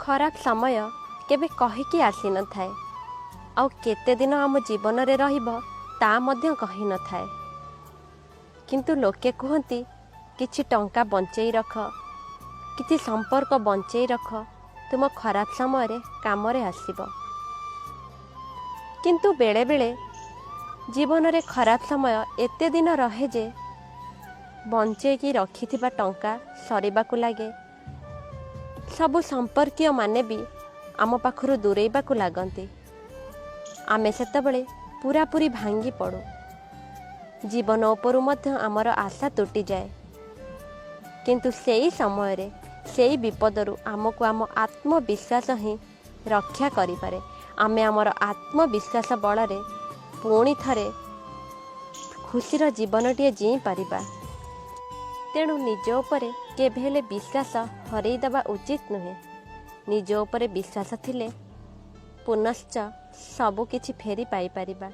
खराब समय केबे कहिकी आसी न थाए आउ केते दिन आम जीवन रे रहिबो ता मध्य कहि न थाए। किंतु लोके कहती किछि टंका बंचेई रख, किछि संपर्क बंचेई रख, तुम खराब समय रे काम रे आसीबो। किंतु बेले बेले जीवन रे खराब समय एते दिन रहे जे बंचेकी रखिथिबा टंका सरीबाकु लागे। सबु संपर्कीय माने भी आम पाखरु दूरेइबाकु लागंती। आमे सेतबेले पूरापूरी भांगी पड़ू। जीवन उपरु मध्य आमर आशा तुटी जाए। किंतु सेई समय रे सेई विपदरु आमको आम आत्मविश्वास ही रक्षा करि पारे। आमे आमर आत्मविश्वास बल रे पुणी थरे खुशीर जीवनटिए जी पारिबा। तेणु निज उपरे केबे हेले विश्वास हरई देबा उचित नुहे। निज उपरे विश्वास थिले पुनश्च सबु किछि फेरी पाई पारिबा।